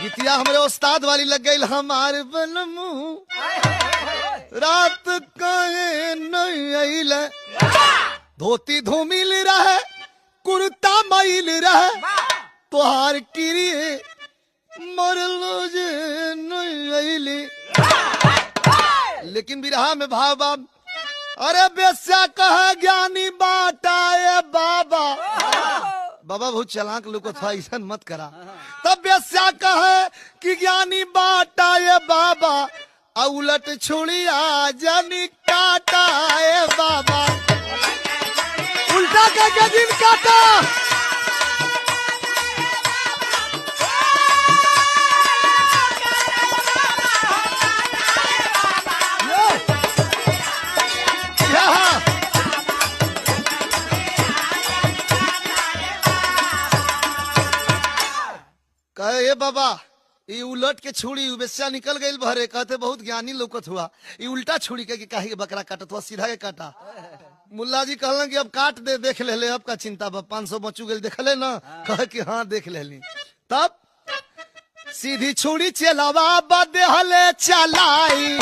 गीतिया हमरे उस्ताद वाली लग गई हमारे बनमू रात काहे नहीं आइल धोती धूमिल रहे कुर्ता मैल रहे तोहार किरी मरलो जे नहीं आइली। लेकिन बिरहा में भाव बाब अरे बेस्या कहा ज्ञानी बाटा ए बाबा बाबा बहुत चलाक लोग था ऐसा मत करा। तब बेस्या कहे कि ज्ञानी बाटा ये बाबा उलट छुड़िया जानी काटा ए बाबा उल्टा करके दिन काटा। कहे बाबा ये उलट के छुड़ी बेस्या निकल गई भरे कहते बहुत ज्ञानी लोकत हुआ ये उल्टा छुड़ी के काहे के बकरा काटत हुआ सीधा के काटा। मुल्ला जी कहलन कि अब काट दे देख ले अब का चिंता बा 500 बचू गए देख ले ना कहे कि हाँ देख ले। तब सीधी छुड़ी चलावा बदे हले चलाई